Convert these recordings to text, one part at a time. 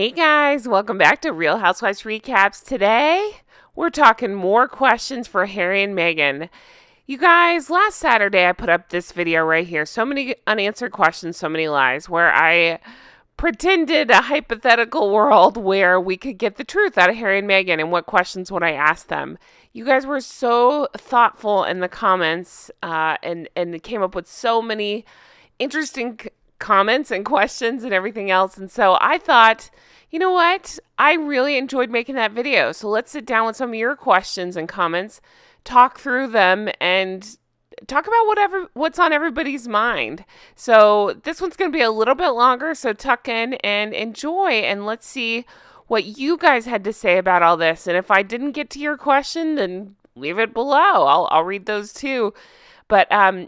Hey guys, welcome back to Real Housewives Recaps. Today, we're talking more questions for Harry and Meghan. You guys, last Saturday I put up this video right here. So many unanswered questions, so many lies, where I pretended a hypothetical world where we could get the truth out of Harry and Meghan and what questions would I ask them. You guys were so thoughtful in the comments and came up with so many interesting comments and questions and everything else. And so I thought, you know what? I really enjoyed making that video. So let's sit down with some of your questions and comments, talk through them, and talk about what's on everybody's mind. So this one's going to be a little bit longer, so tuck in and enjoy, and let's see what you guys had to say about all this. And if I didn't get to your question, then leave it below. I'll read those too. But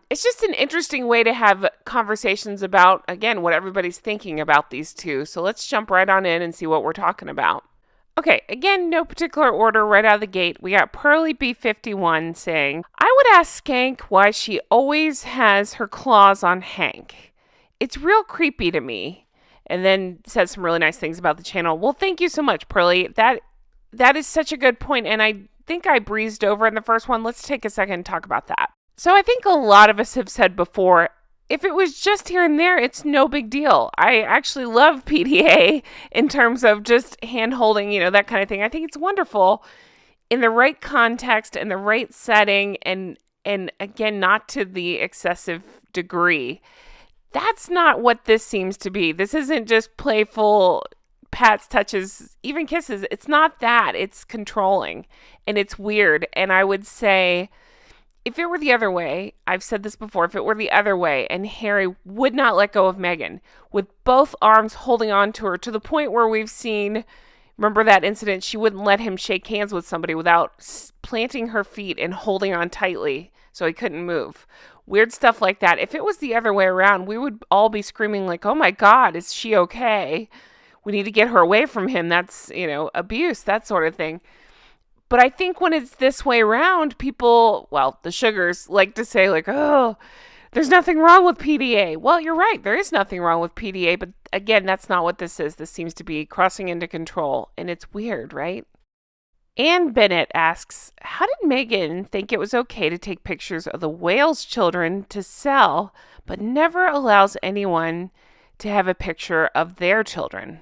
it's just an interesting way to have conversations about, again, what everybody's thinking about these two. So let's jump right on in and see what we're talking about. Okay, again, no particular order right out of the gate. We got Pearly B51 saying, I would ask Skank why she always has her claws on Hank. It's real creepy to me. And then says some really nice things about the channel. Well, thank you so much, Pearly. That is such a good point, and I think I breezed over in the first one. Let's take a second and talk about that. So I think a lot of us have said before, if it was just here and there, it's no big deal. I actually love PDA in terms of just hand-holding, that kind of thing. I think it's wonderful in the right context and the right setting and again, not to the excessive degree. That's not what this seems to be. This isn't just playful pats, touches, even kisses. It's not that. It's controlling and it's weird. And I would say, if it were the other way, I've said this before, if it were the other way and Harry would not let go of Meghan with both arms holding on to her to the point where we've seen, remember that incident, she wouldn't let him shake hands with somebody without planting her feet and holding on tightly so he couldn't move. Weird stuff like that. If it was the other way around, we would all be screaming like, oh my God, is she okay? We need to get her away from him. That's, abuse, that sort of thing. But I think when it's this way around, people, the sugars like to say like, oh, there's nothing wrong with PDA. Well, you're right. There is nothing wrong with PDA. But again, that's not what this is. This seems to be crossing into control. And it's weird, right? Anne Bennett asks, how did Meghan think it was okay to take pictures of the Wales children to sell, but never allows anyone to have a picture of their children?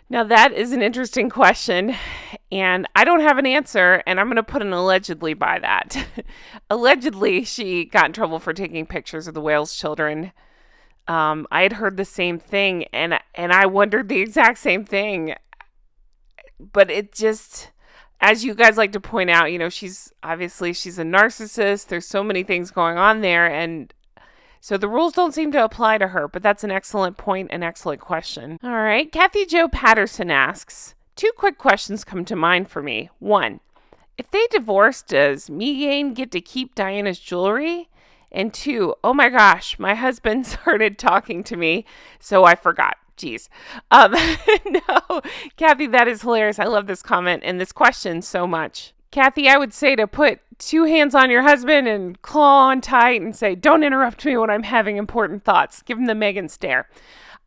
Now, that is an interesting question, and I don't have an answer, and I'm going to put an allegedly by that. Allegedly, she got in trouble for taking pictures of the Wales children. I had heard the same thing, and I wondered the exact same thing. But it just, as you guys like to point out, she's a narcissist. There's so many things going on there, and so the rules don't seem to apply to her, but that's an excellent point, an excellent question. All right, Kathy Jo Patterson asks, 2 quick questions come to mind for me. 1, if they divorce, does Meghans get to keep Diana's jewelry? And 2, oh my gosh, my husband started talking to me, so I forgot. Jeez. No, Kathy, that is hilarious. I love this comment and this question so much. Kathy, I would say to put 2 hands on your husband and claw on tight and say, don't interrupt me when I'm having important thoughts. Give him the Meghan stare.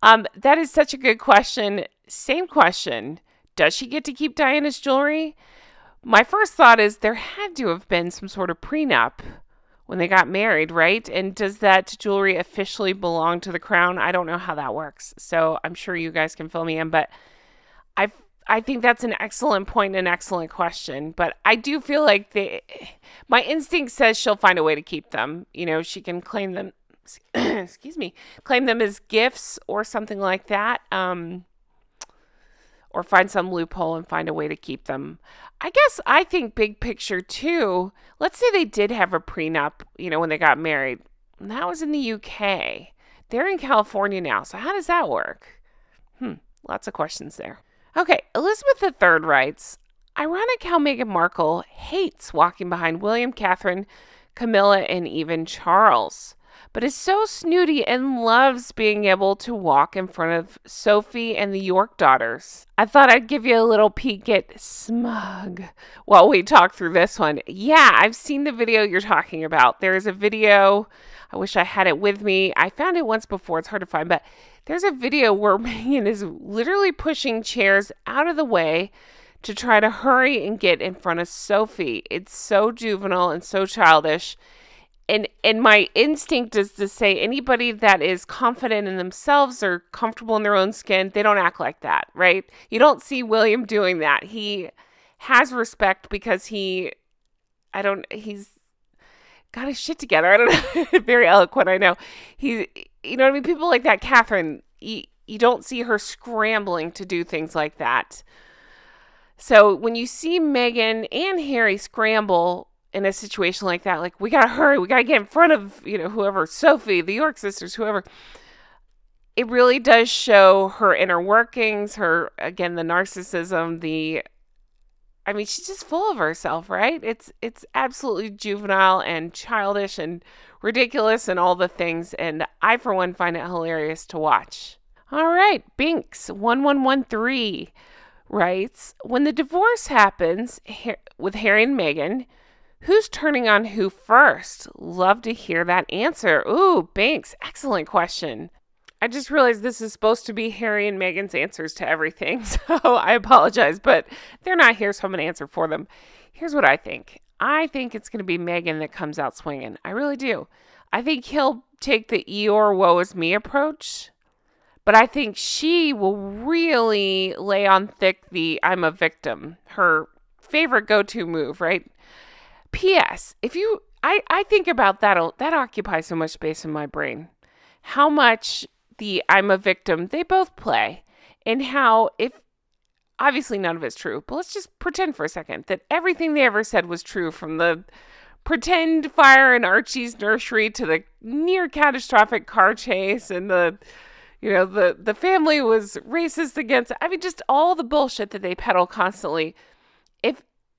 That is such a good question. Same question. Does she get to keep Diana's jewelry? My first thought is there had to have been some sort of prenup when they got married, right? And does that jewelry officially belong to the crown? I don't know how that works. So I'm sure you guys can fill me in, but I think that's an excellent point, an excellent question. But I do feel like my instinct says she'll find a way to keep them. She can claim them, claim them as gifts or something like that. Or find some loophole and find a way to keep them. I think big picture too, let's say they did have a prenup, when they got married. And that was in the UK. They're in California now. So how does that work? Lots of questions there. Okay, Elizabeth III writes, ironic how Meghan Markle hates walking behind William, Catherine, Camilla, and even Charles. but is so snooty and loves being able to walk in front of Sophie and the York daughters. I thought I'd give you a little peek at smug while we talk through this one. Yeah, I've seen the video you're talking about. There's a video, I wish I had it with me. I found it once before, it's hard to find, but there's a video where Meghan is literally pushing chairs out of the way to try to hurry and get in front of Sophie. It's so juvenile and so childish. And my instinct is to say anybody that is confident in themselves or comfortable in their own skin, they don't act like that, right? You don't see William doing that. He has respect because he's got his shit together. I don't know. Very eloquent, I know. You know what I mean? People like that, Catherine, you don't see her scrambling to do things like that. So when you see Meghan and Harry scramble in a situation like that, like, we got to hurry, we got to get in front of, whoever, Sophie, the York sisters, whoever, it really does show her inner workings, her, again, the narcissism, she's just full of herself, right? It's absolutely juvenile and childish and ridiculous and all the things. And I, for one, find it hilarious to watch. All right, Binks 1113 writes, when the divorce happens with Harry and Meghan, who's turning on who first? Love to hear that answer. Ooh, Binks, excellent question. I just realized this is supposed to be Harry and Meghan's answers to everything, so I apologize, but they're not here, so I'm going to answer for them. Here's what I think. I think it's going to be Meghan that comes out swinging. I really do. I think he'll take the Eeyore woe is me approach, but I think she will really lay on thick the I'm a victim, her favorite go-to move, right? P.S. I think about that occupies so much space in my brain. How much the I'm a victim they both play, and how, if obviously none of it's true, but let's just pretend for a second that everything they ever said was true, from the pretend fire in Archie's nursery to the near catastrophic car chase and the family was racist against, just all the bullshit that they peddle constantly.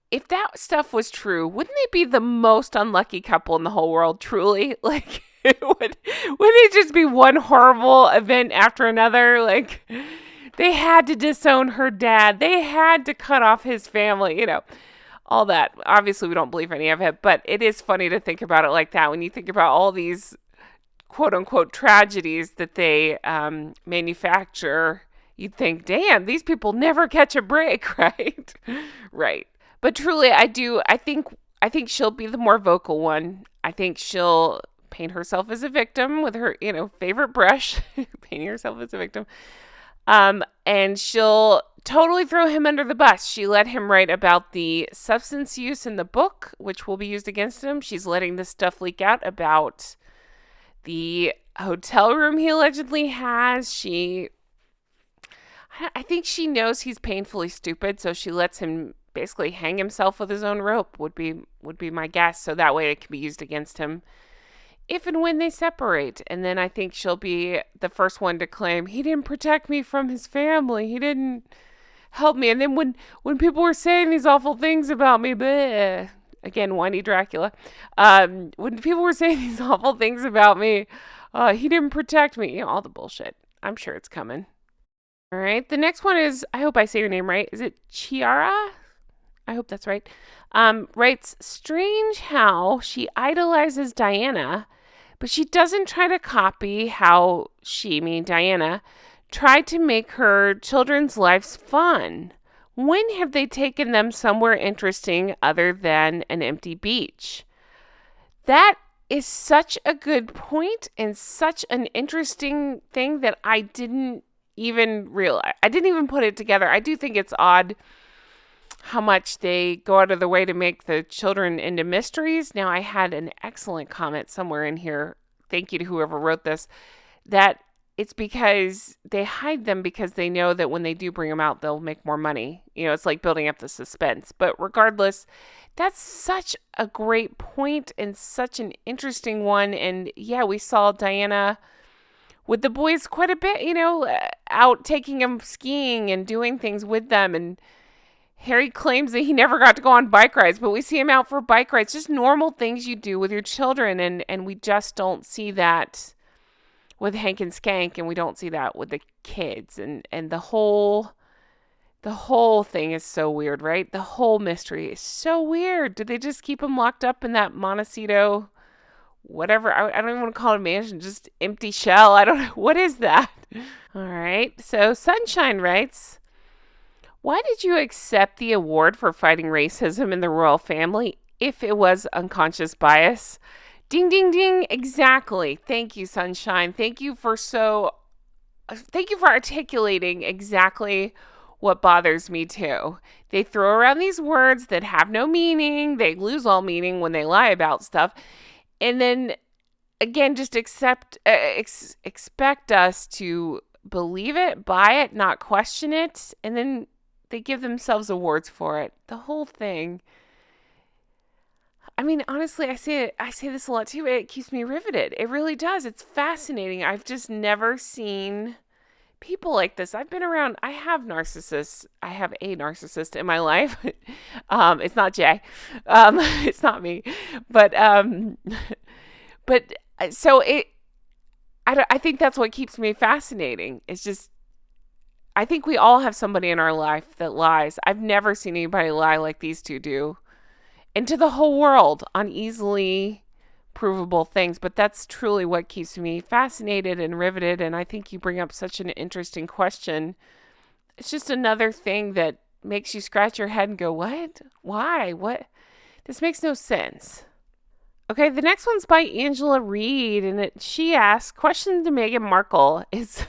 If that stuff was true, wouldn't they be the most unlucky couple in the whole world, truly? Like, would it just be one horrible event after another? Like, they had to disown her dad. They had to cut off his family, all that. Obviously, we don't believe any of it, but it is funny to think about it like that when you think about all these quote-unquote tragedies that they manufacture. You'd think, damn, these people never catch a break, right? Right. But truly, I think she'll be the more vocal one. I think she'll paint herself as a victim with her, favorite brush, painting herself as a victim. And she'll totally throw him under the bus. She let him write about the substance use in the book, which will be used against him. She's letting this stuff leak out about the hotel room he allegedly has. I think she knows he's painfully stupid, so she lets him basically hang himself with his own rope, would be my guess, so that way it can be used against him if and when they separate. And then I think she'll be the first one to claim, he didn't protect me from his family, he didn't help me. And then when people were saying these awful things about me, bleh, again, whiny Dracula, when people were saying these awful things about me, he didn't protect me, all the bullshit. I'm sure it's coming. All right, the next one is, I hope I say your name right, is it Chiara? I hope that's right. Writes, strange how she idolizes Diana, but she doesn't try to copy how she, meaning Diana, tried to make her children's lives fun. When have they taken them somewhere interesting other than an empty beach? That is such a good point and such an interesting thing that I didn't even realize. I didn't even put it together. I do think it's odd how much they go out of their way to make the children into mysteries. Now, I had an excellent comment somewhere in here, thank you to whoever wrote this, that it's because they hide them because they know that when they do bring them out, they'll make more money. It's like building up the suspense. But regardless, that's such a great point and such an interesting one. And yeah, we saw Diana with the boys quite a bit, out taking them skiing and doing things with them. And Harry claims that he never got to go on bike rides, but we see him out for bike rides. Just normal things you do with your children, and we just don't see that with Hank and Skank, and we don't see that with the kids. And the whole thing is so weird, right? The whole mystery is so weird. Did they just keep him locked up in that Montecito, whatever? I don't even want to call it a mansion, just empty shell. I don't know. What is that? All right. So Sunshine writes, why did you accept the award for fighting racism in the royal family if it was unconscious bias? Ding, ding, ding. Exactly. Thank you, Sunshine. Thank you for articulating exactly what bothers me too. They throw around these words that have no meaning. They lose all meaning when they lie about stuff. And then again, just expect us to believe it, buy it, not question it, and then they give themselves awards for it. The whole thing. I mean, honestly, I say this a lot too. It keeps me riveted. It really does. It's fascinating. I've just never seen people like this. I've been around. I have narcissists. I have a narcissist in my life. It's not Jay. It's not me. But so it. I think that's what keeps me fascinating. It's just, I think we all have somebody in our life that lies. I've never seen anybody lie like these two do. And to the whole world on easily provable things. But that's truly what keeps me fascinated and riveted. And I think you bring up such an interesting question. It's just another thing that makes you scratch your head and go, what? Why? What? This makes no sense. Okay, the next one's by Angela Reed. And she asks, question to Meghan Markle is...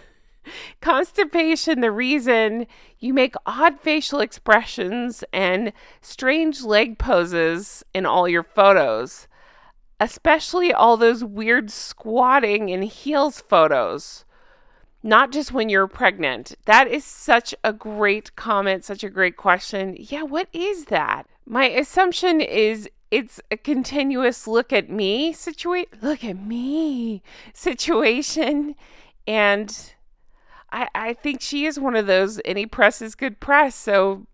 Constipation, the reason you make odd facial expressions and strange leg poses in all your photos, especially all those weird squatting in heels photos, not just when you're pregnant. That is such a great comment, such a great question. Yeah, what is that? My assumption is it's a continuous look at me situation, and I think she is one of those, any press is good press. So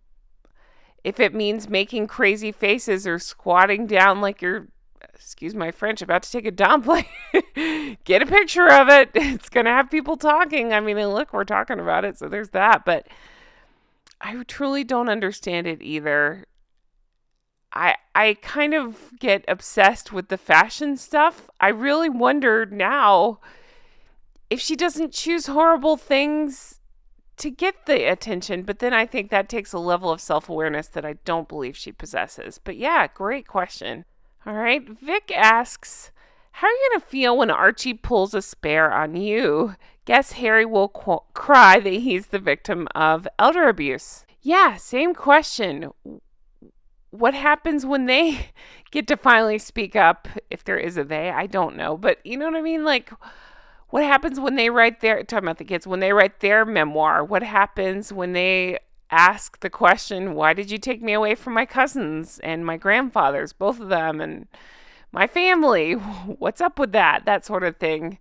if it means making crazy faces or squatting down like you're, excuse my French, about to take a dump, like, get a picture of it. It's going to have people talking. I mean, and look, we're talking about it. So there's that. But I truly don't understand it either. I kind of get obsessed with the fashion stuff. I really wonder now if she doesn't choose horrible things to get the attention. But then I think that takes a level of self-awareness that I don't believe she possesses. But yeah, great question. All right. Vic asks, how are you going to feel when Archie pulls a spare on you? Guess Harry will cry that he's the victim of elder abuse. Yeah, same question. What happens when they get to finally speak up? If there is a they, I don't know. But you know what I mean? Like, what happens when they write talking about the kids, when they write their memoir? What happens when they ask the question, why did you take me away from my cousins and my grandfathers, both of them, and my family? What's up with that? That sort of thing.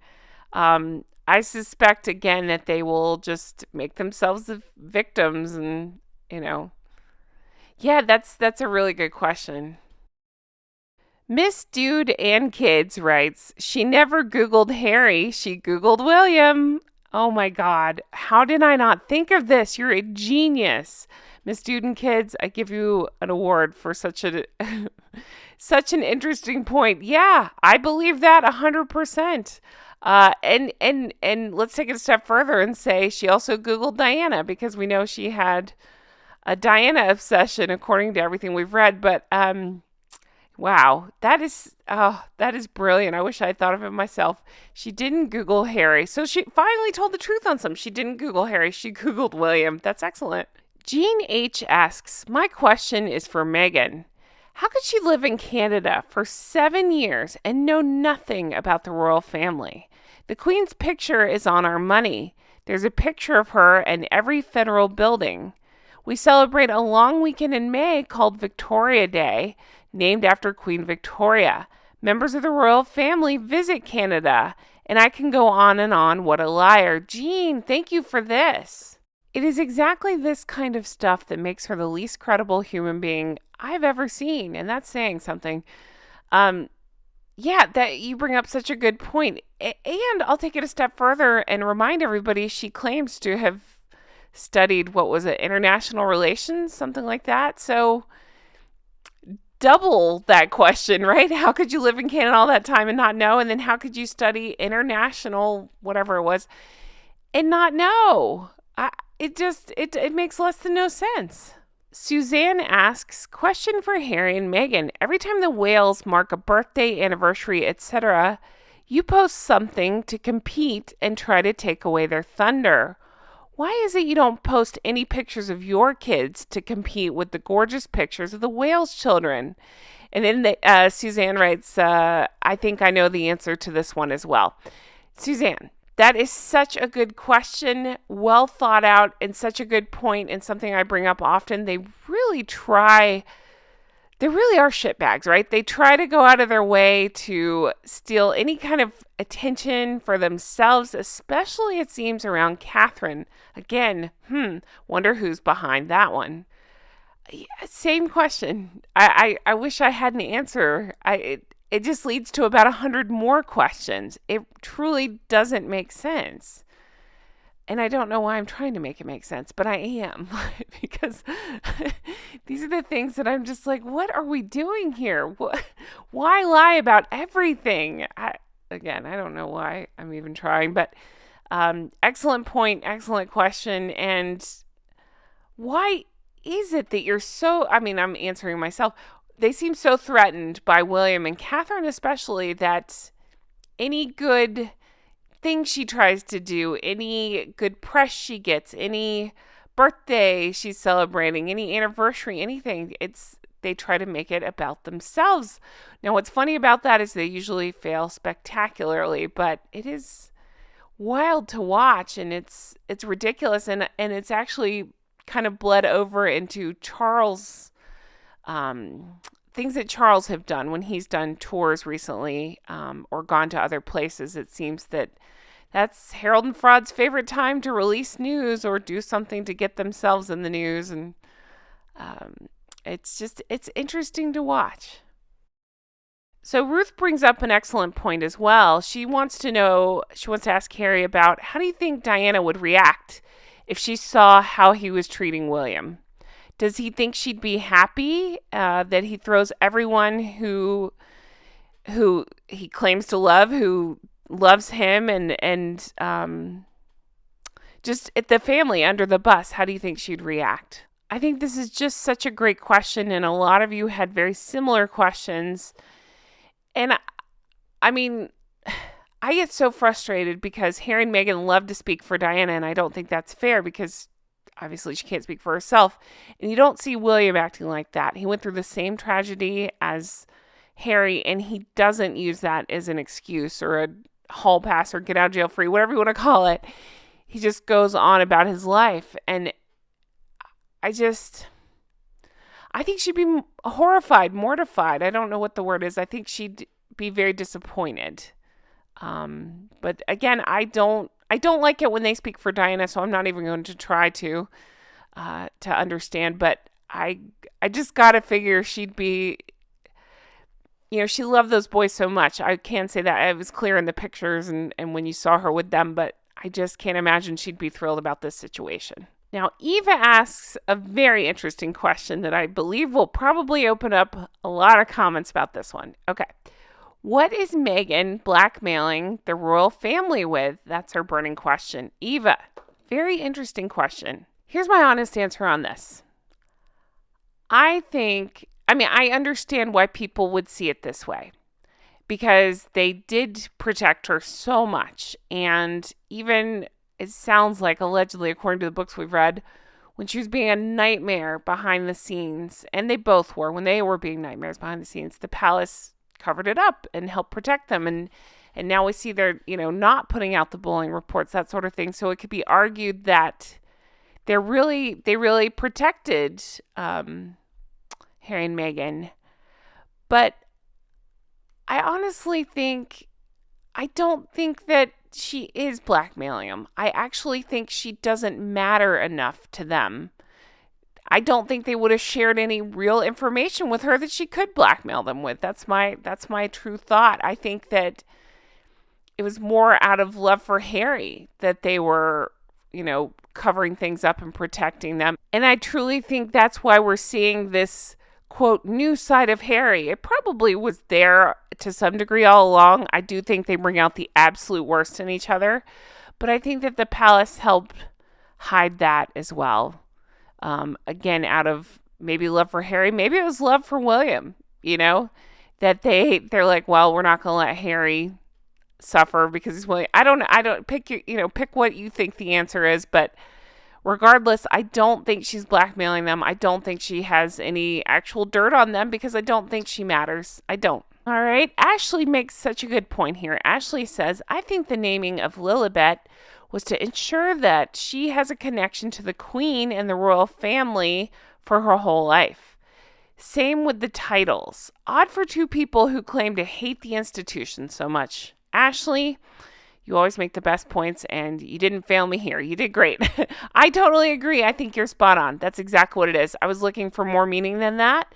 I suspect, again, that they will just make themselves the victims and, yeah, that's a really good question. Miss Dude and Kids writes, she never Googled Harry, she Googled William. Oh my God, how did I not think of this? You're a genius. Miss Dude and Kids, I give you an award for such an interesting point. Yeah, I believe that 100%. And let's take it a step further and say she also Googled Diana, because we know she had a Diana obsession according to everything we've read. But wow, that is brilliant. I wish I had thought of it myself. She didn't Google Harry. So she finally told the truth on some. She didn't Google Harry. She Googled William. That's excellent. Jean H. asks, my question is for Meghan. How could she live in Canada for 7 years and know nothing about the royal family? The Queen's picture is on our money. There's a picture of her in every federal building. We celebrate a long weekend in May called Victoria Day, named after Queen Victoria. Members of the royal family visit Canada, and I can go on and on. What a liar. Jean, thank you for this. It is exactly this kind of stuff that makes her the least credible human being I've ever seen, and that's saying something. Um, yeah, that you bring up such a good point. And I'll take it a step further and remind everybody she claims to have studied, what was it, international relations, something like that. So double that question, right? How could you live in Canada all that time and not know? And then how could you study international, whatever it was, and not know? It makes less than no sense. Suzanne asks, question for Harry and Meghan. Every time the Wales mark a birthday, anniversary, etc., you post something to compete and try to take away their thunder. Why is it you don't post any pictures of your kids to compete with the gorgeous pictures of the Wales children? And then Suzanne writes, I think I know the answer to this one as well. Suzanne, that is such a good question, well thought out, and such a good point, and something I bring up often. They really are shitbags, right? They try to go out of their way to steal any kind of attention for themselves, especially it seems around Catherine. Again, wonder who's behind that one. Yeah, same question. I wish I had an answer. It just leads to about 100 more questions. It truly doesn't make sense. And I don't know why I'm trying to make it make sense, but I am. Because these are the things that I'm just like, what are we doing here? Why lie about everything? I don't know why I'm even trying, but excellent point, excellent question. And why is it that you're so, I'm answering myself. They seem so threatened by William and Catherine especially that any good thing she tries to do, any good press she gets, any birthday she's celebrating, any anniversary, anything, they try to make it about themselves. Now, what's funny about that is they usually fail spectacularly, but it is wild to watch, and it's ridiculous, and it's actually kind of bled over into Charles' things that Charles have done when he's done tours recently, or gone to other places. It seems that's Harold and Fraud's favorite time to release news or do something to get themselves in the news. And it's interesting to watch. So Ruth brings up an excellent point as well. She wants to ask Harry about, how do you think Diana would react if she saw how he was treating William? Does he think she'd be happy that he throws everyone who he claims to love, who loves him, and just at the family under the bus? How do you think she'd react? I think this is just such a great question, and a lot of you had very similar questions. And I get so frustrated because Harry and Meghan love to speak for Diana, and I don't think that's fair because obviously she can't speak for herself. And you don't see William acting like that. He went through the same tragedy as Harry, and he doesn't use that as an excuse or a hall pass or get out of jail free, whatever you want to call it. He just goes on about his life. And I think she'd be horrified, mortified. I don't know what the word is. I think she'd be very disappointed. But again, I don't like it when they speak for Diana, so I'm not even going to try to understand. But I just gotta figure she'd be, she loved those boys so much. I can say that it was clear in the pictures and when you saw her with them. But I just can't imagine she'd be thrilled about this situation. Now, Eva asks a very interesting question that I believe will probably open up a lot of comments about this one. Okay. What is Meghan blackmailing the royal family with? That's her burning question. Eva, very interesting question. Here's my honest answer on this. I understand why people would see it this way, because they did protect her so much. And even, it sounds like, allegedly, according to the books we've read, when she was being a nightmare behind the scenes, and they both were, when they were being nightmares behind the scenes, the palace covered it up and helped protect them. And now we see they're, not putting out the bullying reports, that sort of thing. So it could be argued that they really protected Harry and Meghan. But I honestly I don't think that she is blackmailing him. I actually think she doesn't matter enough to them. I don't think they would have shared any real information with her that she could blackmail them with. That's my true thought. I think that it was more out of love for Harry that they were, covering things up and protecting them. And I truly think that's why we're seeing this, quote, new side of Harry. It probably was there to some degree all along. I do think they bring out the absolute worst in each other. But I think that the palace helped hide that as well. Again, out of maybe love for Harry. Maybe it was love for William, that they're like, well, we're not going to let Harry suffer because he's William. I don't pick pick what you think the answer is, but regardless, I don't think she's blackmailing them. I don't think she has any actual dirt on them because I don't think she matters. I don't. All right. Ashley makes such a good point here. Ashley says, I think the naming of Lillibet was to ensure that she has a connection to the Queen and the royal family for her whole life. Same with the titles. Odd for two people who claim to hate the institution so much. Ashley, you always make the best points, and you didn't fail me here. You did great. I totally agree. I think you're spot on. That's exactly what it is. I was looking for more meaning than that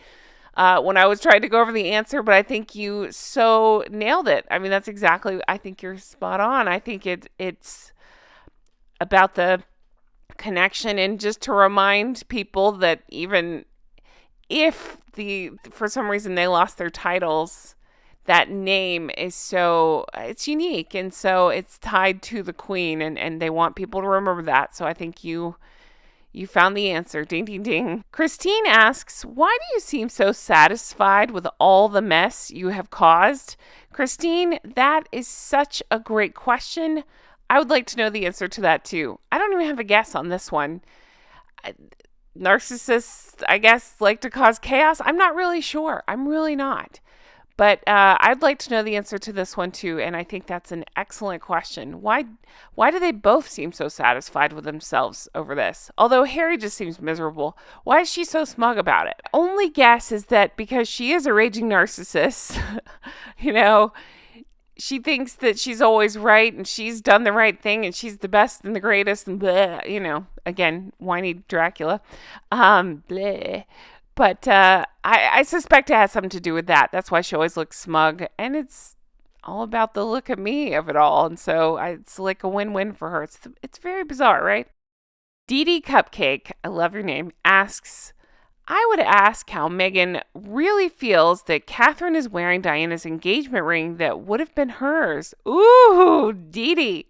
when I was trying to go over the answer, but I think you so nailed it. I mean, that's exactly, I think you're spot on. I think it's about the connection, and just to remind people that even if for some reason they lost their titles, that name is it's unique, and so it's tied to the Queen, and they want people to remember that. So I think you found the answer. Ding, ding, ding. Christine asks, why do you seem so satisfied with all the mess you have caused? Christine, that is such a great question. I would like to know the answer to that too. I don't even have a guess on this one. Narcissists, I guess, like to cause chaos. I'm not really sure. I'm really not. But I'd like to know the answer to this one too, and I think that's an excellent question. Why do they both seem so satisfied with themselves over this? Although Harry just seems miserable. Why is she so smug about it? Only guess is that because she is a raging narcissist, she thinks that she's always right and she's done the right thing and she's the best and the greatest and blah, again, whiny Dracula. Bleh. But I suspect it has something to do with that. That's why she always looks smug. And it's all about the look at me of it all. And so it's like a win-win for her. It's very bizarre, right? Dee Cupcake, I love your name, asks, I would ask how Meghan really feels that Catherine is wearing Diana's engagement ring that would have been hers. Ooh, Dee.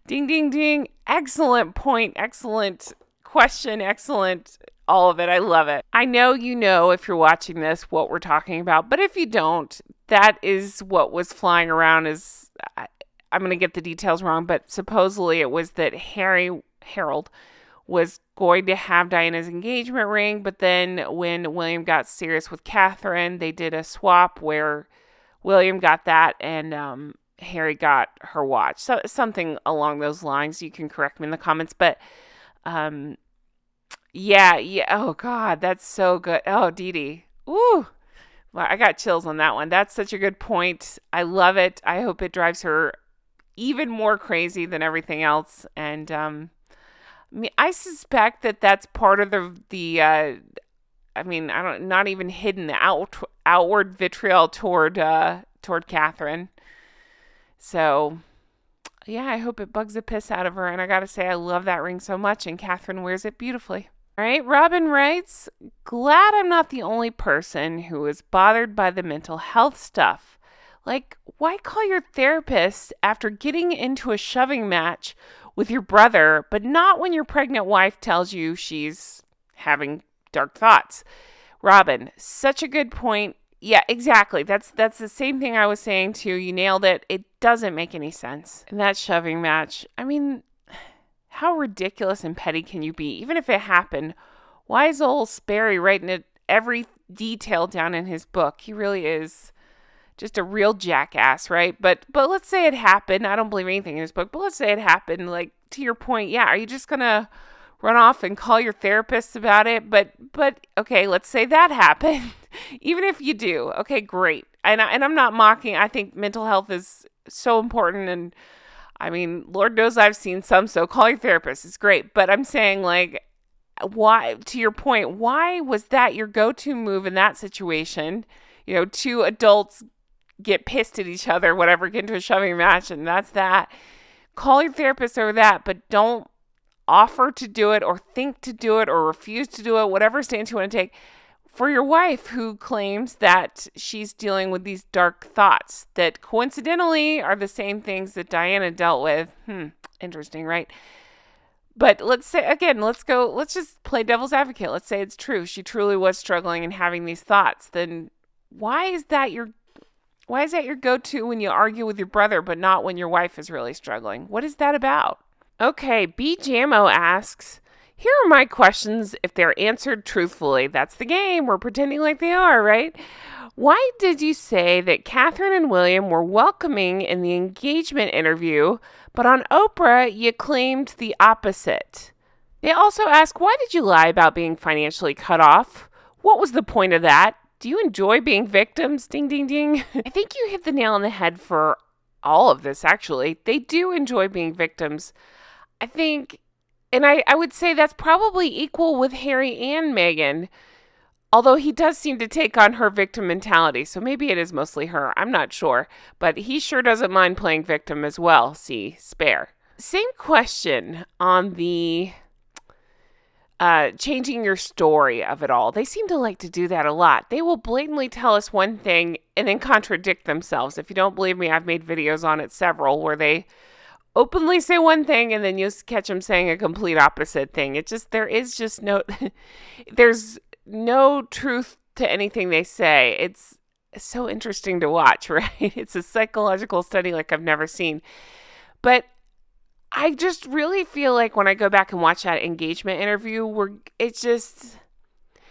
Ding, ding, ding. Excellent point. Excellent question. Excellent. All of it. I love it. I know if you're watching this what we're talking about, but if you don't, that is what was flying around as, I'm going to get the details wrong, but supposedly it was that Harold was going to have Diana's engagement ring, but then when William got serious with Catherine, they did a swap where William got that and Harry got her watch. So something along those lines. You can correct me in the comments, but yeah. Oh God, that's so good. Oh, Dee. Ooh. Well, I got chills on that one. That's such a good point. I love it. I hope it drives her even more crazy than everything else. And I suspect that that's part of not even hidden, the outward vitriol toward Catherine. So yeah, I hope it bugs the piss out of her. And I gotta say, I love that ring so much, and Catherine wears it beautifully. All right, Robin writes, glad I'm not the only person who is bothered by the mental health stuff. Like, why call your therapist after getting into a shoving match with your brother, but not when your pregnant wife tells you she's having dark thoughts? Robin, such a good point. Yeah, exactly. That's the same thing I was saying too. You nailed it. It doesn't make any sense. And that shoving match, I mean, how ridiculous and petty can you be? Even if it happened, why is old Sperry writing every detail down in his book? He really is just a real jackass, right? But let's say it happened. I don't believe anything in his book, but let's say it happened. Like, to your point, yeah, are you just gonna run off and call your therapist about it? But okay, let's say that happened. Even if you do, okay, great. And I'm not mocking. I think mental health is so important, and I mean, Lord knows I've seen some, so call your therapist. It's great. But I'm saying, like, why, to your point, why was that your go-to move in that situation? You know, two adults get pissed at each other, whatever, get into a shoving match, and that's that. Call your therapist over that, but don't offer to do it or think to do it or refuse to do it, whatever stance you want to take for your wife who claims that she's dealing with these dark thoughts that coincidentally are the same things that Diana dealt with. Interesting, right? But let's say, again, let's just play devil's advocate. Let's say it's true. She truly was struggling and having these thoughts. Then why is that your go-to when you argue with your brother, but not when your wife is really struggling? What is that about? Okay, B Jamo asks, here are my questions if they're answered truthfully. That's the game. We're pretending like they are, right? Why did you say that Catherine and William were welcoming in the engagement interview, but on Oprah you claimed the opposite? They also ask, why did you lie about being financially cut off? What was the point of that? Do you enjoy being victims? Ding, ding, ding. I think you hit the nail on the head for all of this, actually. They do enjoy being victims. I think, and I would say that's probably equal with Harry and Meghan, although he does seem to take on her victim mentality, so maybe it is mostly her. I'm not sure, but he sure doesn't mind playing victim as well. See, spare. Same question on the changing your story of it all. They seem to like to do that a lot. They will blatantly tell us one thing and then contradict themselves. If you don't believe me, I've made videos on it, several, where they openly say one thing and then you catch them saying a complete opposite thing. There's no truth to anything they say. It's so interesting to watch, right? It's a psychological study like I've never seen. But I just really feel like when I go back and watch that engagement interview,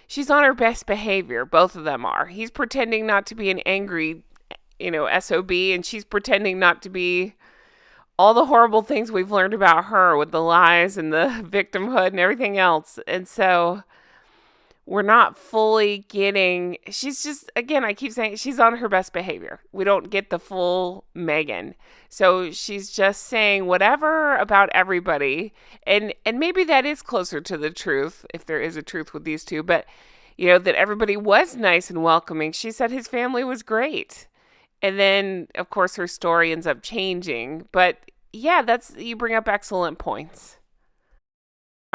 she's on her best behavior. Both of them are. He's pretending not to be an angry, SOB, and she's pretending not to be all the horrible things we've learned about her with the lies and the victimhood and everything else. And so we're not fully getting, she's just, again, I keep saying she's on her best behavior. We don't get the full Meghan. So she's just saying whatever about everybody. And maybe that is closer to the truth, if there is a truth with these two. But, that everybody was nice and welcoming. She said his family was great. And then, of course, her story ends up changing. But yeah, you bring up excellent points.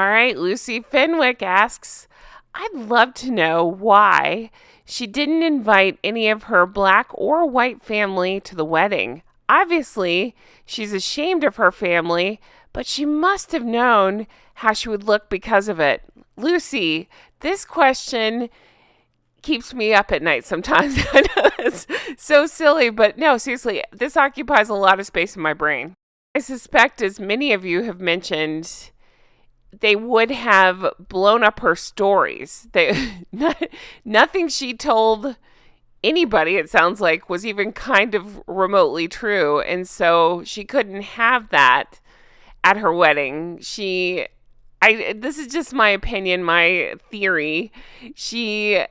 All right, Lucy Fenwick asks, I'd love to know why she didn't invite any of her black or white family to the wedding. Obviously, she's ashamed of her family, but she must have known how she would look because of it. Lucy, this question keeps me up at night sometimes. I know it's so silly, but no, seriously, this occupies a lot of space in my brain. I suspect, as many of you have mentioned, they would have blown up her stories. Nothing she told anybody, it sounds like, was even kind of remotely true. And so she couldn't have that at her wedding. This is just my opinion, my theory. She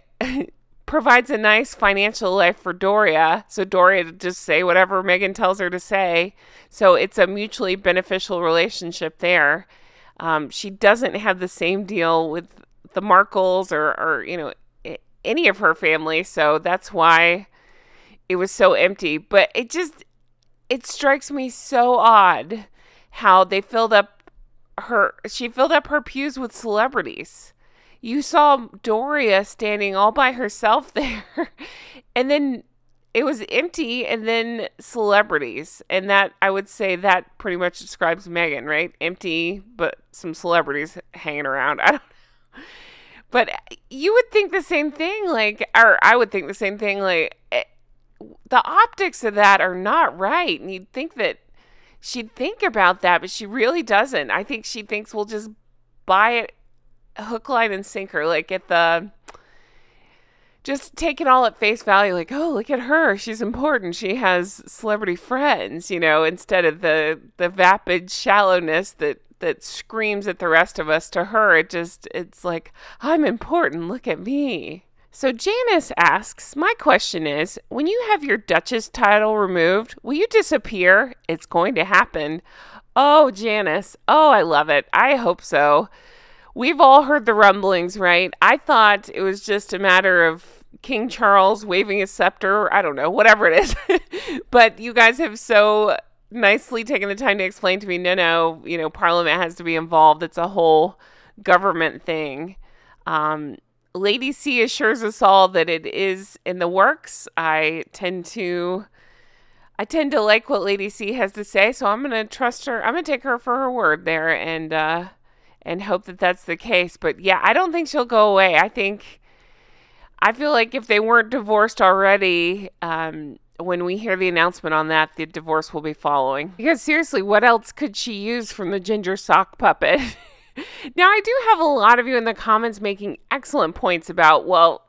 provides a nice financial life for Doria. So Doria to just say whatever Meghan tells her to say. So it's a mutually beneficial relationship there. She doesn't have the same deal with the Markles or any of her family. So that's why it was so empty. But it strikes me so odd how she filled up her pews with celebrities. You saw Doria standing all by herself there, and then it was empty, and then celebrities. And that, I would say, that pretty much describes Meghan, right? Empty, but some celebrities hanging around. I don't know. But you would think the same thing, or I would think the same thing, the optics of that are not right. And you'd think that she'd think about that, but she really doesn't. I think she thinks we'll just buy it hook, line, and sinker, just take it all at face value, oh, look at her, she's important, she has celebrity friends, instead of the vapid shallowness that screams at the rest of us. To her, it's like, I'm important, look at me. So Janice asks, my question is, when you have your Duchess title removed, will you disappear? It's going to happen. Oh, Janice. Oh, I love it. I hope so. We've all heard the rumblings, right? I thought it was just a matter of King Charles waving his scepter. I don't know, whatever it is. But you guys have so nicely taken the time to explain to me, no, Parliament has to be involved. It's a whole government thing. Lady C assures us all that it is in the works. I tend to like what Lady C has to say, so I'm going to trust her. I'm going to take her for her word there and hope that that's the case. But yeah, I don't think she'll go away. I feel like if they weren't divorced already, when we hear the announcement on that, the divorce will be following. Because seriously, what else could she use from the ginger sock puppet? Now, I do have a lot of you in the comments making excellent points about, well,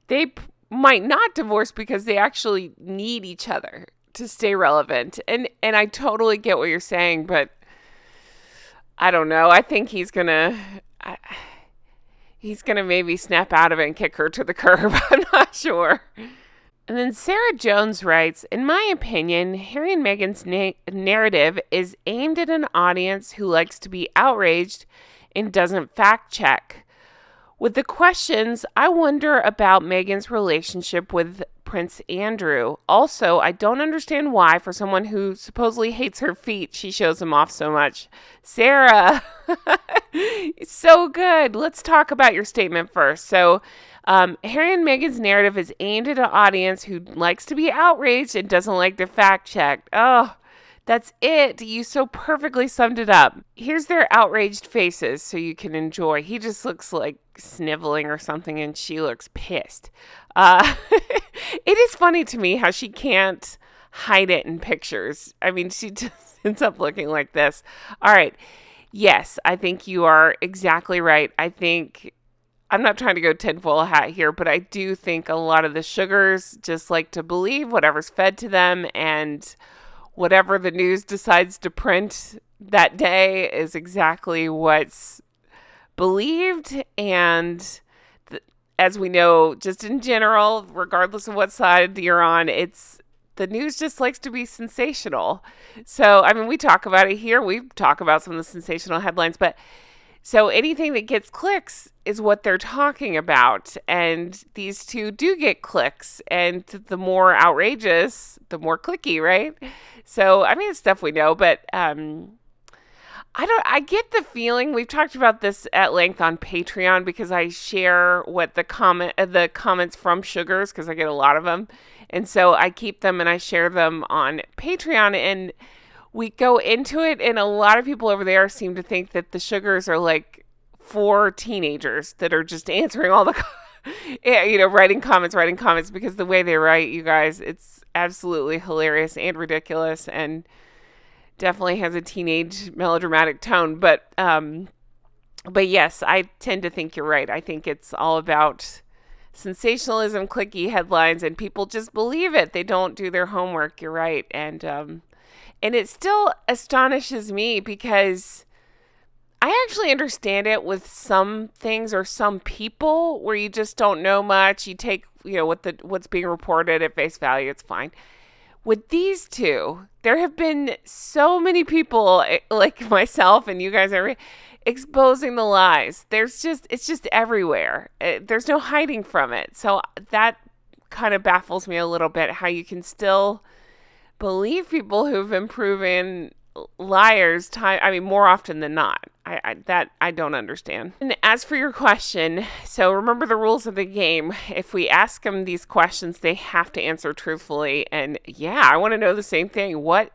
they might not divorce because they actually need each other to stay relevant. And I totally get what you're saying, but I don't know. I think he's going to maybe snap out of it and kick her to the curb. I'm not sure. And then Sarah Jones writes, in my opinion, Harry and Meghan's narrative is aimed at an audience who likes to be outraged and doesn't fact check. With the questions, I wonder about Meghan's relationship with Prince Andrew. Also, I don't understand why, for someone who supposedly hates her feet, she shows them off so much. Sarah, so good. Let's talk about your statement first. So, Harry and Meghan's narrative is aimed at an audience who likes to be outraged and doesn't like to fact check. Oh, that's it. You so perfectly summed it up. Here's their outraged faces so you can enjoy. He just looks like sniveling or something, and she looks pissed. It is funny to me how she can't hide it in pictures. I mean, she just ends up looking like this. All right. Yes, I think you are exactly right. I'm not trying to go tinfoil hat here, but I do think a lot of the sugars just like to believe whatever's fed to them, and whatever the news decides to print that day is exactly what's believed. And as we know, just in general, regardless of what side you're on, the news just likes to be sensational. So, I mean, we talk about it here. We talk about some of the sensational headlines, but so anything that gets clicks is what they're talking about. And these two do get clicks. And the more outrageous, the more clicky, right? So, I mean, it's stuff we know, but I get the feeling, we've talked about this at length on Patreon because I share what the comments from sugars, because I get a lot of them. And so I keep them and I share them on Patreon, and we go into it, and a lot of people over there seem to think that the sugars are like 4 teenagers that are just answering all the, writing comments, because the way they write, you guys, it's absolutely hilarious and ridiculous, and definitely has a teenage melodramatic tone. But yes, I tend to think you're right. I think it's all about sensationalism, clicky headlines, and people just believe it. They don't do their homework. You're right. And it still astonishes me because I actually understand it with some things or some people where you just don't know much. You take, what's being reported at face value. It's fine. With these two, there have been so many people like myself and you guys are exposing the lies. It's just everywhere. There's no hiding from it. So that kind of baffles me a little bit, how you can still believe people who've been proven liars more often than not. I don't understand. And as for your question, so remember the rules of the game. If we ask them these questions, they have to answer truthfully. And yeah, I want to know the same thing. What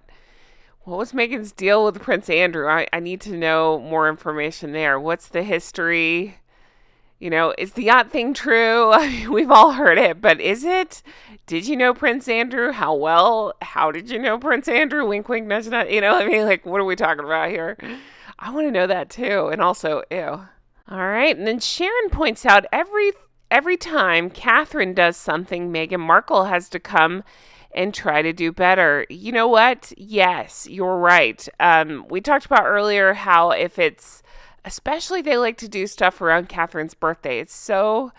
was Meghan's deal with Prince Andrew? I need to know more information there. What's the history? Is the yacht thing true? We've all heard it, but is it? Did you know Prince Andrew? How well? How did you know Prince Andrew? Wink, wink, nudge, nudge. What are we talking about here? I want to know that too. And also, ew. All right. And then Sharon points out every time Catherine does something, Meghan Markle has to come and try to do better. You know what? Yes, you're right. We talked about earlier how especially they like to do stuff around Catherine's birthday. It's so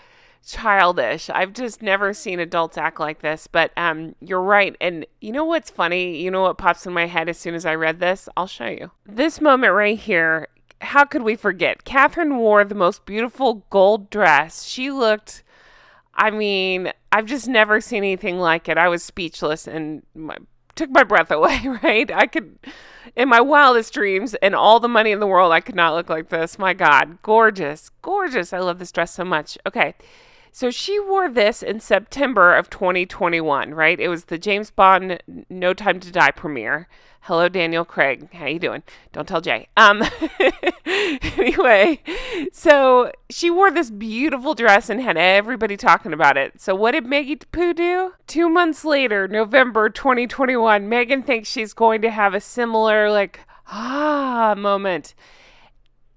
childish. I've just never seen adults act like this, but you're right. And you know what's funny? You know what pops in my head as soon as I read this? I'll show you. This moment right here, how could we forget? Catherine wore the most beautiful gold dress. She looked, I mean, I've just never seen anything like it. I was speechless and took my breath away, right? I could, in my wildest dreams and all the money in the world, I could not look like this. My God, gorgeous, gorgeous. I love this dress so much. Okay. So she wore this in September of 2021, right? It was the James Bond No Time to Die premiere. Hello, Daniel Craig. How you doing? Don't tell Jay. Anyway, so she wore this beautiful dress and had everybody talking about it. So what did Maggie Poo do? 2 months later, November 2021, Meghan thinks she's going to have a similar, moment.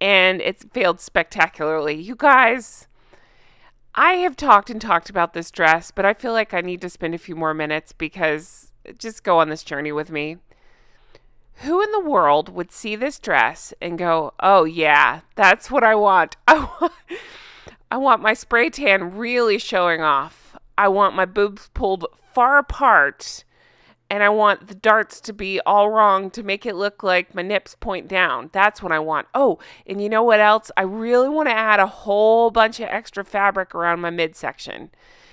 And it's failed spectacularly. You guys, I have talked and talked about this dress, but I feel like I need to spend a few more minutes because just go on this journey with me. Who in the world would see this dress and go, oh yeah, that's what I want. I want my spray tan really showing off. I want my boobs pulled far apart. And I want the darts to be all wrong to make it look like my nips point down. That's what I want. Oh, and you know what else? I really want to add a whole bunch of extra fabric around my midsection.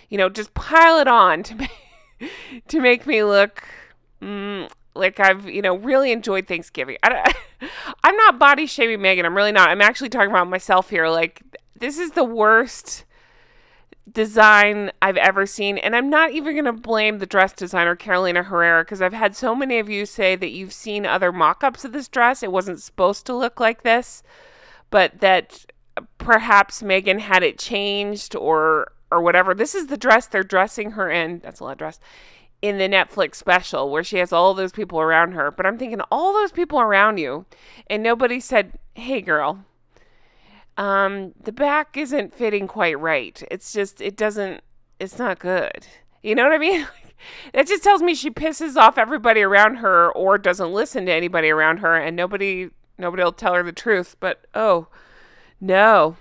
Just pile it on to make me look like I've, really enjoyed Thanksgiving. I'm not body shaming Meghan. I'm really not. I'm actually talking about myself here. Like, this is the worst design I've ever seen, and I'm not even going to blame the dress designer Carolina Herrera, because I've had so many of you say that you've seen other mock-ups of this dress. It wasn't supposed to look like this, but that perhaps Meghan had it changed or whatever. This is the dress they're dressing her in. That's a lot of dress. In the Netflix special where she has all those people around her. But I'm thinking, all those people around you, and nobody said, hey girl, the back isn't fitting quite right. It's not good. You know what I mean? That just tells me she pisses off everybody around her or doesn't listen to anybody around her, and nobody will tell her the truth. But, oh, no,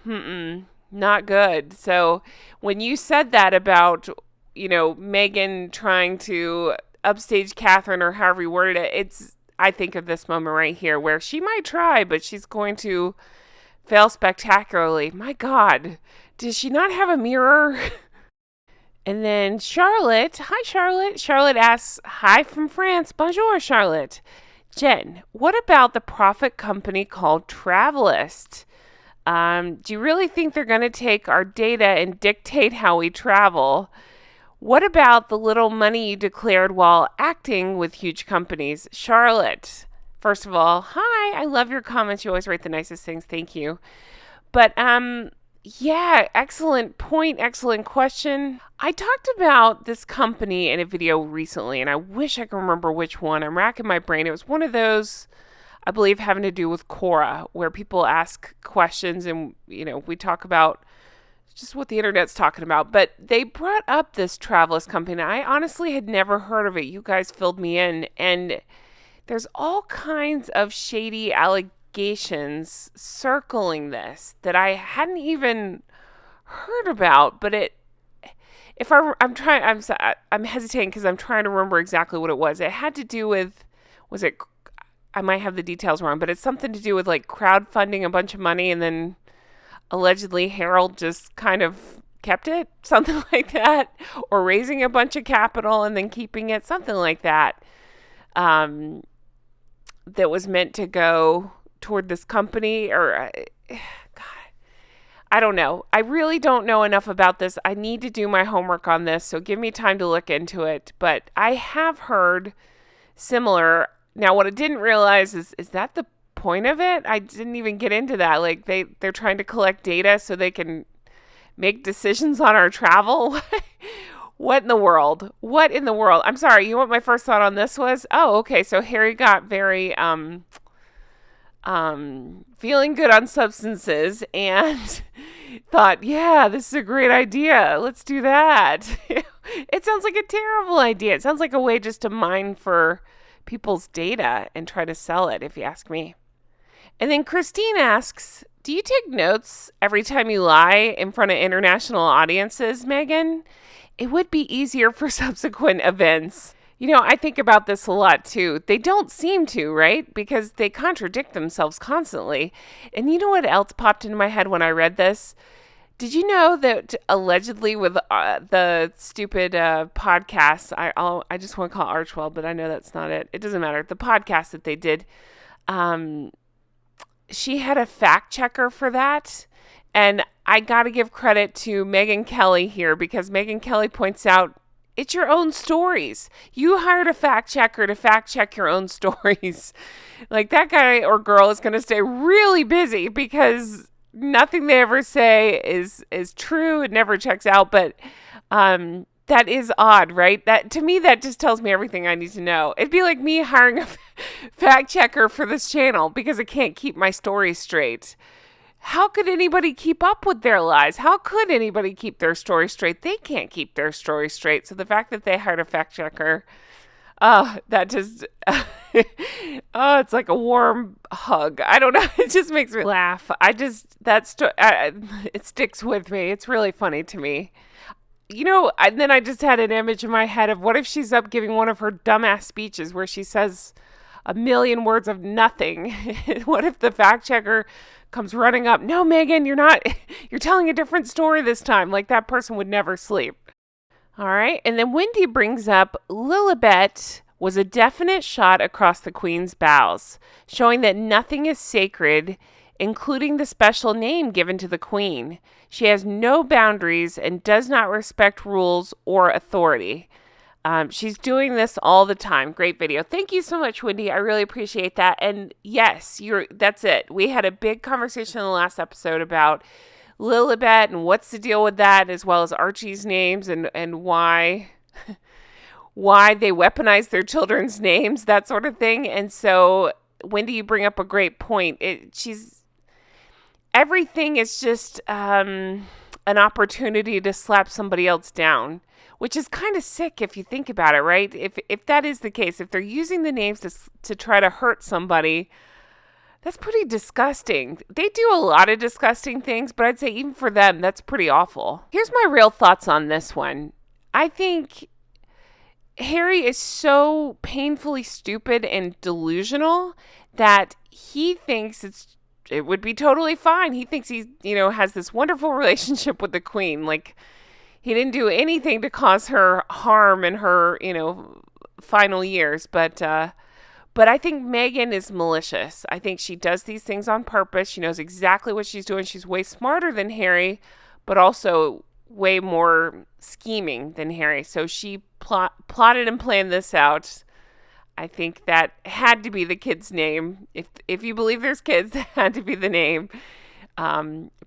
not good. So when you said that about, Meghan trying to upstage Catherine or however you worded it, I think of this moment right here where she might try, but she's going to fail spectacularly. My God, does she not have a mirror? And then Charlotte, hi Charlotte. Charlotte asks, hi from France. Bonjour, Charlotte. Jen, what about the profit company called Travelist? Do you really think they're going to take our data and dictate how we travel? What about the little money you declared while acting with huge companies? Charlotte, first of all, hi, I love your comments. You always write the nicest things. Thank you. But, yeah, excellent point, excellent question. I talked about this company in a video recently, and I wish I could remember which one. I'm racking my brain. It was one of those, I believe, having to do with Quora, where people ask questions and, we talk about just what the internet's talking about. But they brought up this Travelist company. I honestly had never heard of it. You guys filled me in. And there's all kinds of shady allegations circling this that I hadn't even heard about. But I'm hesitating because I'm trying to remember exactly what it was. It had to do with, I might have the details wrong, but it's something to do with like crowdfunding a bunch of money and then allegedly Harold just kind of kept it, something like that, or raising a bunch of capital and then keeping it, something like that, that was meant to go toward this company or, God, I don't know. I really don't know enough about this. I need to do my homework on this, so give me time to look into it. But I have heard similar. Now, what I didn't realize is that the point of it? I didn't even get into that. Like they're trying to collect data so they can make decisions on our travel. What in the world? What in the world? I'm sorry. You know what my first thought on this was? Oh, okay. So Harry got very feeling good on substances and thought, yeah, this is a great idea. Let's do that. It sounds like a terrible idea. It sounds like a way just to mine for people's data and try to sell it, if you ask me. And then Christine asks, do you take notes every time you lie in front of international audiences, Meghan? It would be easier for subsequent events. I think about this a lot too. They don't seem to, right? Because they contradict themselves constantly. And you know what else popped into my head when I read this? Did you know that allegedly with the stupid podcast, I just want to call it Archwell, but I know that's not it. It doesn't matter. The podcast that they did, she had a fact checker for that. And I got to give credit to Meghan Kelly here because Meghan Kelly points out, it's your own stories. You hired a fact checker to fact check your own stories. Like that guy or girl is going to stay really busy because nothing they ever say is true. It never checks out. But that is odd, right? That to me, that just tells me everything I need to know. It'd be like me hiring a fact checker for this channel because I can't keep my story straight. How could anybody keep up with their lies? How could anybody keep their story straight? They can't keep their story straight. So the fact that they hired a fact checker, that just, it's like a warm hug. I don't know. It just makes me laugh. It sticks with me. It's really funny to me. And then I just had an image in my head of what if she's up giving one of her dumbass speeches where she says a million words of nothing. What if the fact checker comes running up? No, Meghan, you're telling a different story this time. Like that person would never sleep. All right. And then Wendy brings up Lillibet was a definite shot across the Queen's bows, showing that nothing is sacred, including the special name given to the Queen. She has no boundaries and does not respect rules or authority. She's doing this all the time. Great video. Thank you so much, Wendy. I really appreciate that. And yes, that's it. We had a big conversation in the last episode about Lillibet and what's the deal with that, as well as Archie's names and why they weaponize their children's names, that sort of thing. And so, Wendy, you bring up a great point. Everything is just an opportunity to slap somebody else down, which is kind of sick if you think about it, right? If that is the case, if they're using the names to try to hurt somebody, that's pretty disgusting. They do a lot of disgusting things, but I'd say even for them, that's pretty awful. Here's my real thoughts on this one. I think Harry is so painfully stupid and delusional that he thinks it would be totally fine. He thinks he, has this wonderful relationship with the Queen. Like, he didn't do anything to cause her harm in her, final years. But I think Meghan is malicious. I think she does these things on purpose. She knows exactly what she's doing. She's way smarter than Harry, but also way more scheming than Harry. So she plotted and planned this out. I think that had to be the kid's name. If you believe there's kids, that had to be the name.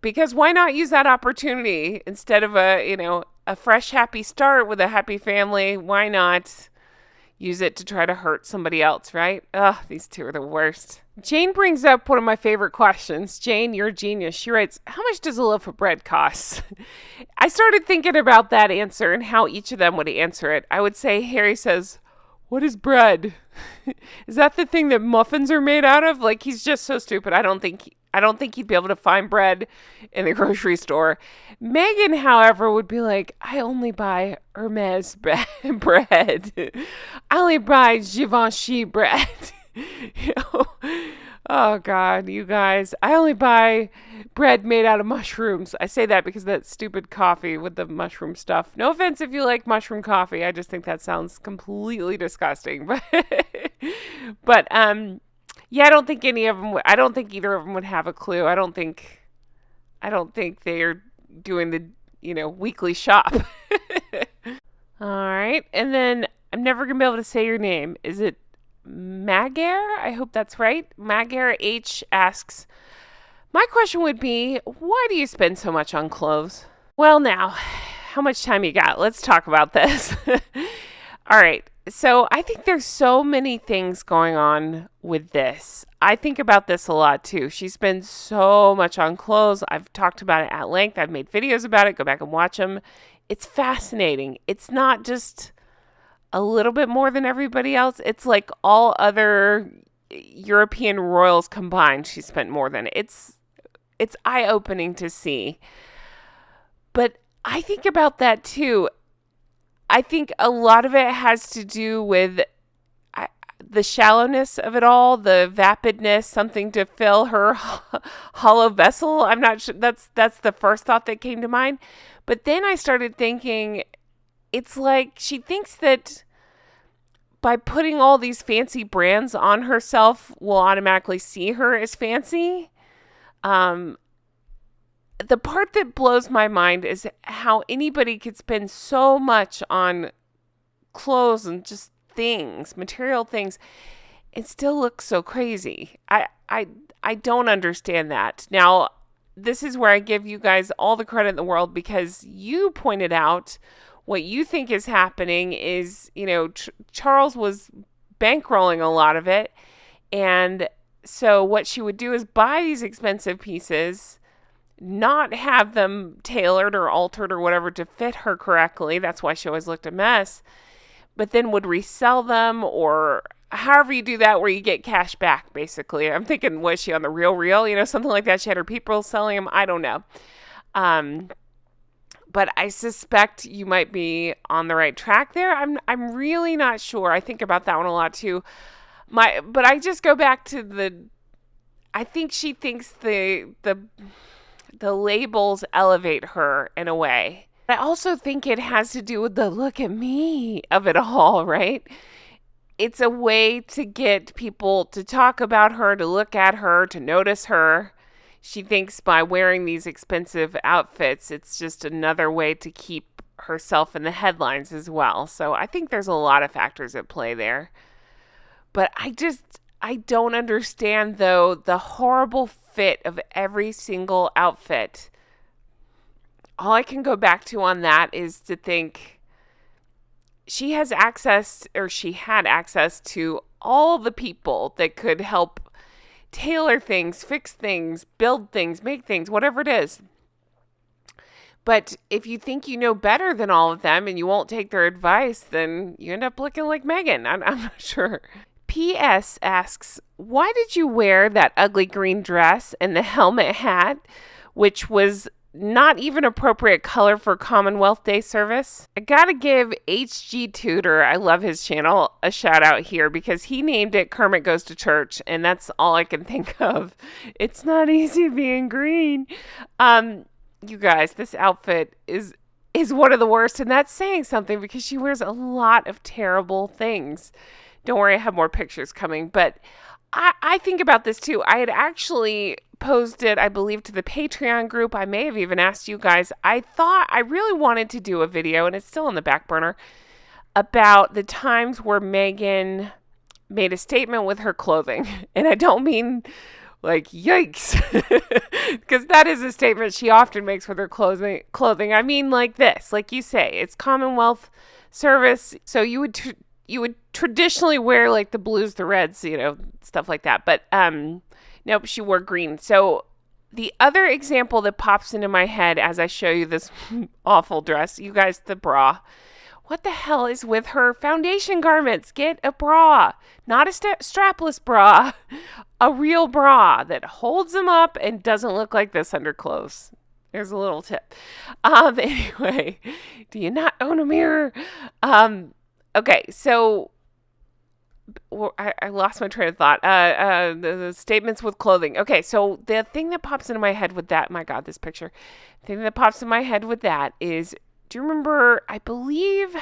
Because why not use that opportunity instead of a fresh, happy start with a happy family? Why not use it to try to hurt somebody else, right? Ugh, these two are the worst. Jane brings up one of my favorite questions. Jane, you're a genius. She writes, how much does a loaf of bread cost? I started thinking about that answer and how each of them would answer it. I would say Harry says, what is bread? Is that the thing that muffins are made out of? Like, he's just so stupid. I don't think he'd be able to find bread in the grocery store. Meghan, however, would be like, I only buy Hermes bread. I only buy Givenchy bread. Oh, God, you guys. I only buy bread made out of mushrooms. I say that because of that stupid coffee with the mushroom stuff. No offense if you like mushroom coffee. I just think that sounds completely disgusting. But yeah, I don't think either of them would have a clue. I don't think they're doing the, weekly shop. All right. And then I'm never going to be able to say your name. Is it Magyar? I hope that's right. Magyar H asks, my question would be, why do you spend so much on clothes? Well, now, how much time you got? Let's talk about this. All right. So I think there's so many things going on with this. I think about this a lot too. She spends so much on clothes. I've talked about it at length. I've made videos about it. Go back and watch them. It's fascinating. It's not just a little bit more than everybody else. It's like all other European royals combined, she spent more than. It's eye-opening to see. But I think about that too. I think a lot of it has to do with the shallowness of it all, the vapidness, something to fill her hollow vessel. I'm not sure. That's the first thought that came to mind. But then I started thinking, it's like she thinks that by putting all these fancy brands on herself, we'll automatically see her as fancy. The part that blows my mind is how anybody could spend so much on clothes and just things, material things, and still look so crazy. I don't understand that. Now, this is where I give you guys all the credit in the world, because you pointed out what you think is happening is, Charles was bankrolling a lot of it. And so what she would do is buy these expensive pieces, not have them tailored or altered or whatever to fit her correctly. That's why she always looked a mess. But then would resell them, or however you do that where you get cash back, basically. I'm thinking, was she on the real, something like that? She had her people selling them. I don't know. But I suspect you might be on the right track there. I'm really not sure. I think about that one a lot too. But I just go back to I think she thinks the labels elevate her in a way. I also think it has to do with the look at me of it all, right? It's a way to get people to talk about her, to look at her, to notice her. She thinks by wearing these expensive outfits, it's just another way to keep herself in the headlines as well. So I think there's a lot of factors at play there. But I don't understand, though, the horrible fit of every single outfit. All I can go back to on that is to think she had access to all the people that could help tailor things, fix things, build things, make things, whatever it is. But if you think you know better than all of them and you won't take their advice, then you end up looking like Meghan. I'm not sure. P.S. asks, why did you wear that ugly green dress and the helmet hat, which was not even appropriate color for Commonwealth Day service? I gotta give HG Tudor, I love his channel, a shout out here, because he named it Kermit Goes to Church, and that's all I can think of. It's not easy being green. You guys, this outfit is one of the worst, and that's saying something because she wears a lot of terrible things. Don't worry, I have more pictures coming, but I think about this too. I had actually posted, I believe, to the Patreon group. I may have even asked you guys. I thought I really wanted to do a video, and it's still on the back burner, about the times where Meghan made a statement with her clothing. And I don't mean like, yikes, because that is a statement she often makes with her clothing. I mean like this, like you say, it's Commonwealth service. So you would traditionally wear like the blues, the reds, stuff like that. But nope, she wore green. So the other example that pops into my head as I show you this awful dress, you guys, the bra. What the hell is with her foundation garments? Get a bra, not a strapless bra, a real bra that holds them up and doesn't look like this under clothes. There's a little tip. Anyway, do you not own a mirror? Okay, so I lost my train of thought. The statements with clothing. Okay, so the thing that pops into my head with that, my God, this picture. The thing that pops in my head with that is, do you remember, I believe,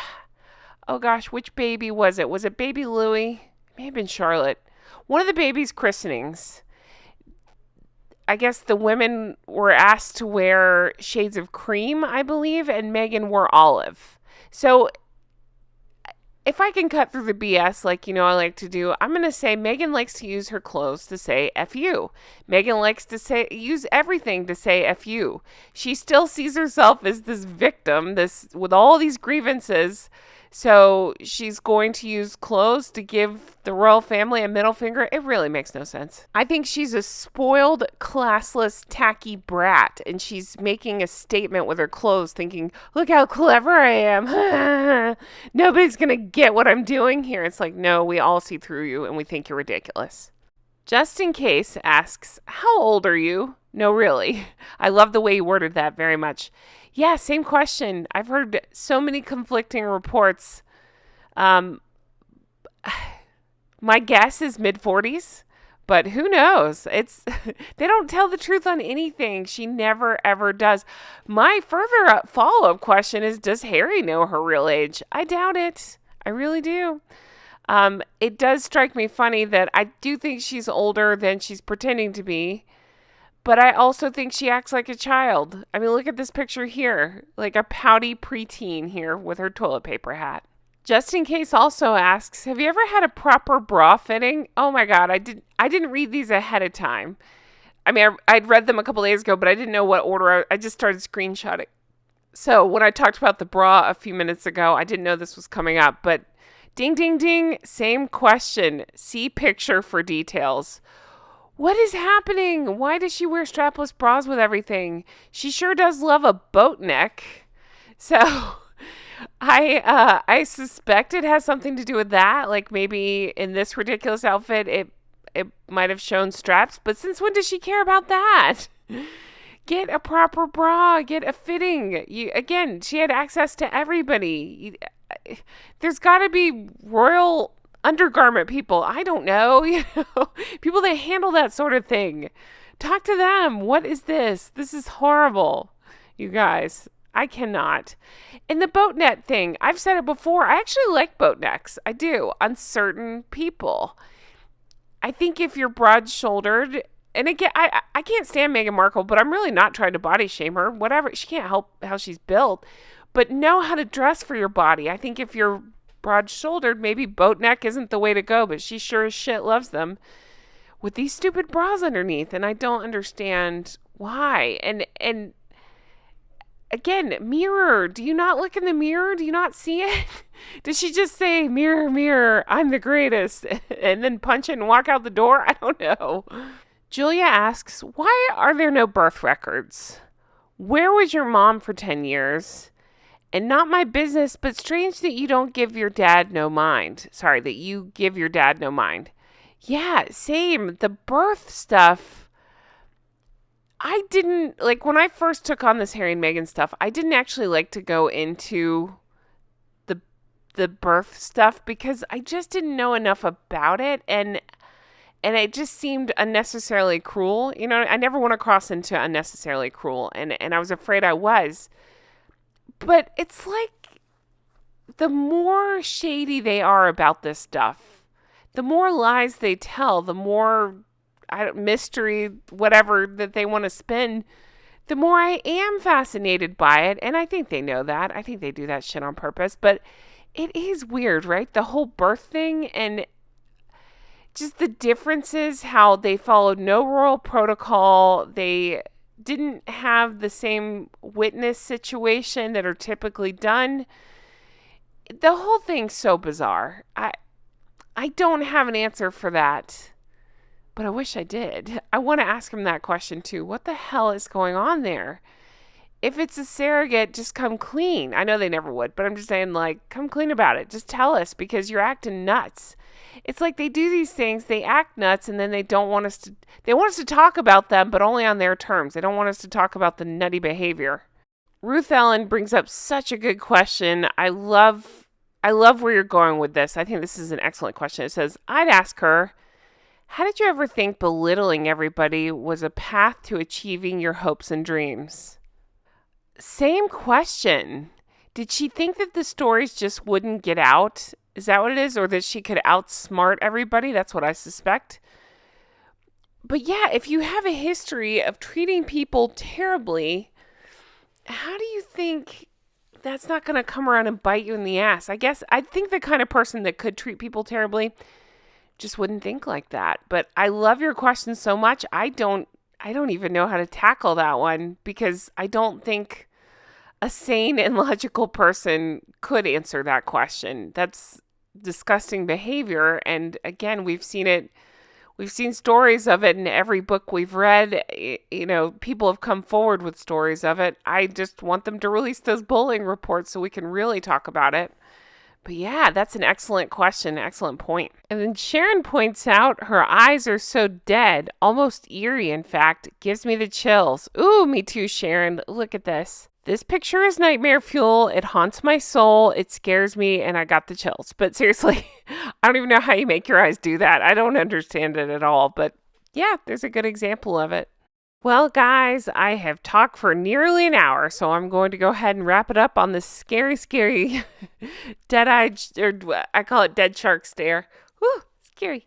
oh gosh, which baby was it? Was it baby Louis? It may have been Charlotte. One of the baby's christenings. I guess the women were asked to wear shades of cream, I believe, and Meghan wore olive. So if I can cut through the BS like I like to do, I'm going to say Meghan likes to use her clothes to say F you. Meghan likes to use everything to say F you. She still sees herself as this victim, with all these grievances. So she's going to use clothes to give the royal family a middle finger. It really makes no sense. I think she's a spoiled, classless, tacky brat, and she's making a statement with her clothes, thinking, look how clever I am. Nobody's going to get what I'm doing here. It's like, no, we all see through you, and we think you're ridiculous. Just in case asks, how old are you? No, really. I love the way you worded that very much. Yeah, same question. I've heard so many conflicting reports. Um, my guess is mid 40s, but who knows? It's they don't tell the truth on anything. She never ever does. My further follow-up question is, does Harry know her real age? I doubt it. I really do. It does strike me funny that I do think she's older than she's pretending to be, but I also think she acts like a child. I mean, look at this picture here, like a pouty preteen here with her toilet paper hat. Just in case also asks, have you ever had a proper bra fitting? Oh my God, I didn't read these ahead of time. I mean, I'd read them a couple days ago, but I didn't know what order. I just started screenshotting. So when I talked about the bra a few minutes ago, I didn't know this was coming up, but ding, ding, ding, same question. See picture for details. What is happening? Why does she wear strapless bras with everything? She sure does love a boat neck. So I suspect it has something to do with that. Like maybe in this ridiculous outfit, it might have shown straps. But since when does she care about that? Get a proper bra. Get a fitting. Again, she had access to everybody. There's got to be royal undergarment people. I don't know. People that handle that sort of thing. Talk to them. What is this? This is horrible, you guys. I cannot. And the boat net thing, I've said it before. I actually like boat necks. I do, on certain people. I think if you're broad-shouldered, and again, I can't stand Meghan Markle, but I'm really not trying to body shame her. Whatever. She can't help how she's built. But know how to dress for your body. I think if you're broad-shouldered, maybe boat neck isn't the way to go, but she sure as shit loves them with these stupid bras underneath, and I don't understand why. And again, mirror. Do you not look in the mirror? Do you not see it? Does she just say, mirror, mirror, I'm the greatest, and then punch it and walk out the door? I don't know. Julia asks, why are there no birth records? Where was your mom for 10 years? And not my business, but strange that you don't give your dad no mind. Sorry, that you give your dad no mind. Yeah, same. The birth stuff. I didn't, like, when I first took on this Harry and Meghan stuff, I didn't actually like to go into the birth stuff because I just didn't know enough about it, and it just seemed unnecessarily cruel. You know, I never want to cross into unnecessarily cruel, and I was afraid I was. But it's like the more shady they are about this stuff, the more lies they tell, the more mystery, whatever that they want to spin, the more I am fascinated by it. And I think they know that. I think they do that shit on purpose. But it is weird, right? The whole birth thing and just the differences, how they followed no royal protocol. They didn't have the same witness situation that are typically done. The whole thing's so bizarre. I don't have an answer for that, but I wish I did. I want to ask him that question too. What the hell is going on there? If it's a surrogate, just come clean. I know they never would, but I'm just saying, like, come clean about it. Just tell us, because you're acting nuts. It's like they do these things, they act nuts, and then they want us to talk about them, but only on their terms. They don't want us to talk about the nutty behavior. Ruth Ellen brings up such a good question. I love where you're going with this. I think this is an excellent question. It says, I'd ask her, how did you ever think belittling everybody was a path to achieving your hopes and dreams? Same question. Did she think that the stories just wouldn't get out? Is that what it is? Or that she could outsmart everybody? That's what I suspect. But yeah, if you have a history of treating people terribly, how do you think that's not going to come around and bite you in the ass? I guess I think the kind of person that could treat people terribly just wouldn't think like that. But I love your question so much. I don't even know how to tackle that one, because I don't think a sane and logical person could answer that question. That's disgusting behavior. And again, we've seen stories of it in every book we've read. You know, people have come forward with stories of it. I just want them to release those bullying reports so we can really talk about it. But yeah, that's an excellent question. Excellent point. And then Sharon points out her eyes are so dead, almost eerie, in fact. Gives me the chills. Ooh, me too, Sharon. Look at this. This picture is nightmare fuel. It haunts my soul. It scares me, and I got the chills. But seriously, I don't even know how you make your eyes do that. I don't understand it at all. But yeah, there's a good example of it. Well, guys, I have talked for nearly an hour, so I'm going to go ahead and wrap it up on this scary, scary dead-eyed, or I call it dead shark stare. Whew, scary.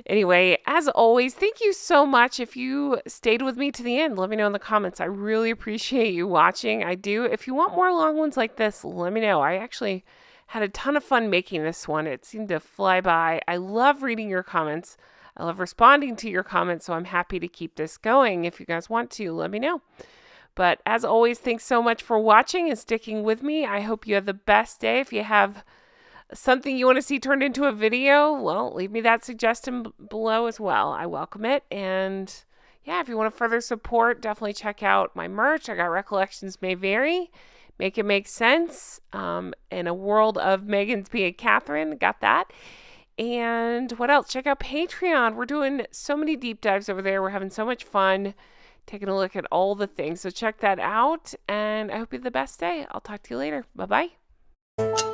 Anyway, as always, thank you so much. If you stayed with me to the end, let me know in the comments. I really appreciate you watching. I do. If you want more long ones like this, let me know. I actually had a ton of fun making this one. It seemed to fly by. I love reading your comments. I love responding to your comments, so I'm happy to keep this going. If you guys want to, let me know. But as always, thanks so much for watching and sticking with me. I hope you have the best day. If you have something you want to see turned into a video, well, leave me that suggestion below as well. I welcome it. And yeah, if you want to further support, definitely check out my merch. I got Recollections May Vary. Make it make sense. In a world of Meghans being Catherine, got that. And what else? Check out Patreon. We're doing so many deep dives over there. We're having so much fun taking a look at all the things. So check that out. And I hope you have the best day. I'll talk to you later. Bye-bye.